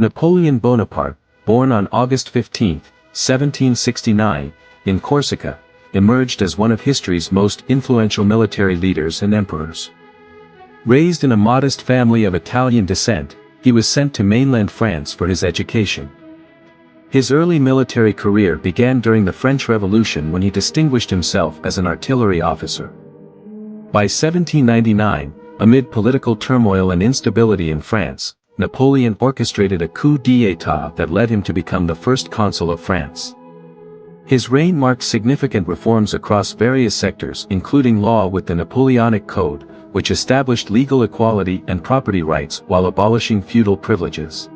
Napoleon Bonaparte, born on August 15, 1769, in Corsica, emerged as one of history's most influential military leaders and emperors. Raised in a modest family of Italian descent, he was sent to mainland France for his education. His early military career began during the French Revolution when he distinguished himself as an artillery officer. By 1799, amid political turmoil and instability in France, Napoleon orchestrated a coup d'état that led him to become the first consul of France. His reign marked significant reforms across various sectors, including law with the Napoleonic Code, which established legal equality and property rights while abolishing feudal privileges.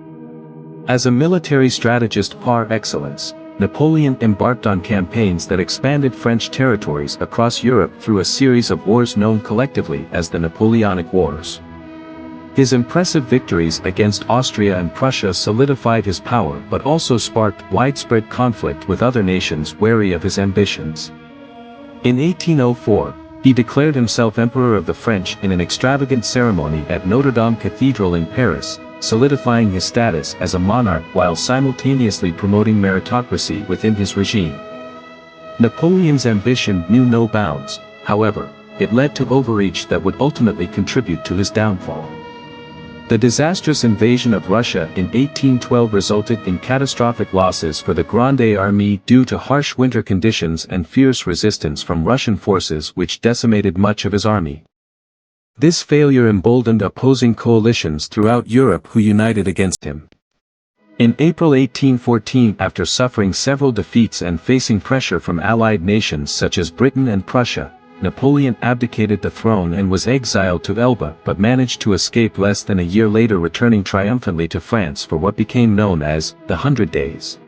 As a military strategist par excellence, Napoleon embarked on campaigns that expanded French territories across Europe through a series of wars known collectively as the Napoleonic Wars. His impressive victories against Austria and Prussia solidified his power but also sparked widespread conflict with other nations wary of his ambitions. In 1804, he declared himself Emperor of the French in an extravagant ceremony at Notre Dame Cathedral in Paris, solidifying his status as a monarch while simultaneously promoting meritocracy within his regime. Napoleon's ambition knew no bounds, however, it led to overreach that would ultimately contribute to his downfall. The disastrous invasion of Russia in 1812 resulted in catastrophic losses for the Grande Armée due to harsh winter conditions and fierce resistance from Russian forces which decimated much of his army. This failure emboldened opposing coalitions throughout Europe who united against him. In April 1814, after suffering several defeats and facing pressure from allied nations such as Britain and Prussia, Napoleon abdicated the throne and was exiled to Elba but managed to escape less than a year later, returning triumphantly to France for what became known as the 100 Days.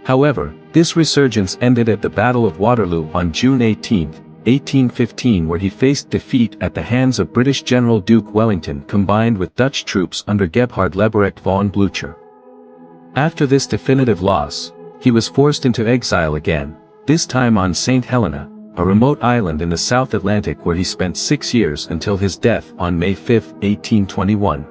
However, this resurgence ended at the Battle of Waterloo on June 18, 1815, where he faced defeat at the hands of British General Duke Wellington combined with Dutch troops under Gebhard Leberecht von Blücher. After this definitive loss, he was forced into exile again, this time on St. Helena, a remote island in the South Atlantic where he spent 6 years until his death on May 5, 1821.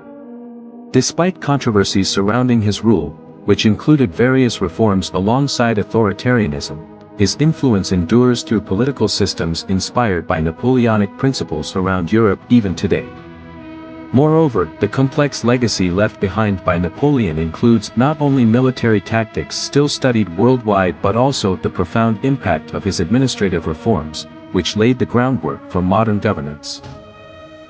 Despite controversies surrounding his rule, which included various reforms alongside authoritarianism, his influence endures through political systems inspired by Napoleonic principles around Europe even today. Moreover, the complex legacy left behind by Napoleon includes not only military tactics still studied worldwide but also the profound impact of his administrative reforms, which laid the groundwork for modern governance.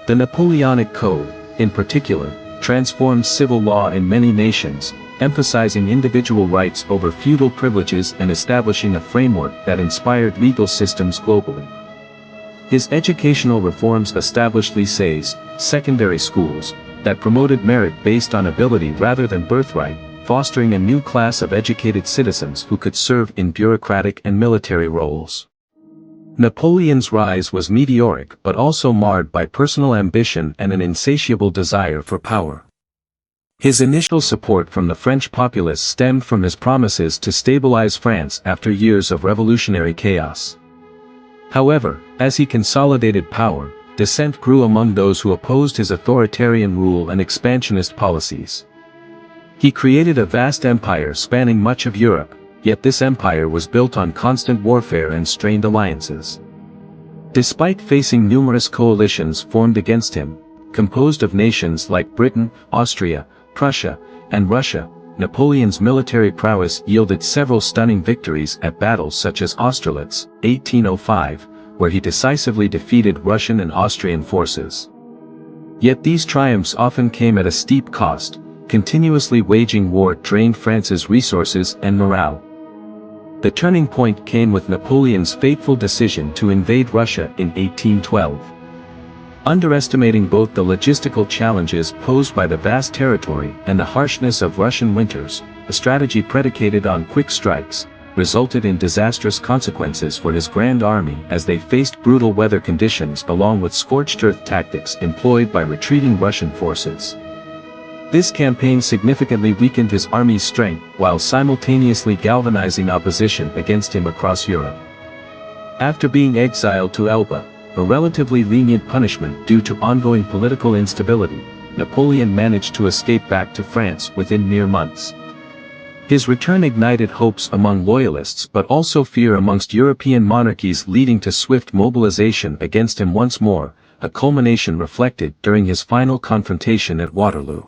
The Napoleonic Code, in particular, transformed civil law in many nations, emphasizing individual rights over feudal privileges and establishing a framework that inspired legal systems globally. His educational reforms established lycées, secondary schools, that promoted merit based on ability rather than birthright, fostering a new class of educated citizens who could serve in bureaucratic and military roles. Napoleon's rise was meteoric but also marred by personal ambition and an insatiable desire for power. His initial support from the French populace stemmed from his promises to stabilize France after years of revolutionary chaos. However, as he consolidated power, dissent grew among those who opposed his authoritarian rule and expansionist policies. He created a vast empire spanning much of Europe, yet this empire was built on constant warfare and strained alliances. Despite facing numerous coalitions formed against him, composed of nations like Britain, Austria, Prussia, and Russia, Napoleon's military prowess yielded several stunning victories at battles such as Austerlitz, 1805, where he decisively defeated Russian and Austrian forces. Yet these triumphs often came at a steep cost. Continuously waging war drained France's resources and morale. The turning point came with Napoleon's fateful decision to invade Russia in 1812. Underestimating both the logistical challenges posed by the vast territory and the harshness of Russian winters, a strategy predicated on quick strikes, resulted in disastrous consequences for his Grand Army as they faced brutal weather conditions along with scorched earth tactics employed by retreating Russian forces. This campaign significantly weakened his army's strength while simultaneously galvanizing opposition against him across Europe. After being exiled to Elba, a relatively lenient punishment due to ongoing political instability, Napoleon managed to escape back to France within mere months. His return ignited hopes among loyalists but also fear amongst European monarchies, leading to swift mobilization against him once more, a culmination reflected during his final confrontation at Waterloo.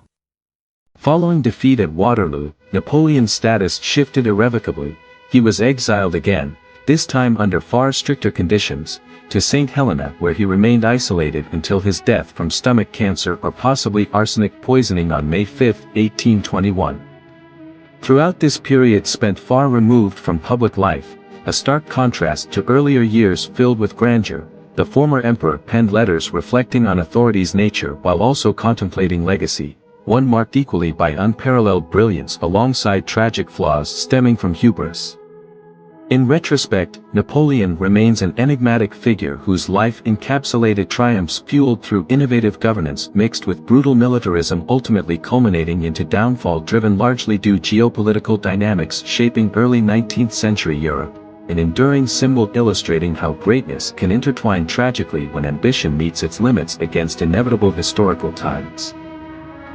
Following defeat at Waterloo, Napoleon's status shifted irrevocably. He was exiled again, this time under far stricter conditions, to St. Helena, where he remained isolated until his death from stomach cancer or possibly arsenic poisoning on May 5, 1821. Throughout this period spent far removed from public life, a stark contrast to earlier years filled with grandeur, the former emperor penned letters reflecting on authority's nature while also contemplating legacy, one marked equally by unparalleled brilliance alongside tragic flaws stemming from hubris. In retrospect, Napoleon remains an enigmatic figure whose life encapsulated triumphs fueled through innovative governance mixed with brutal militarism, ultimately culminating into downfall driven largely due geopolitical dynamics shaping early 19th century Europe, an enduring symbol illustrating how greatness can intertwine tragically when ambition meets its limits against inevitable historical times.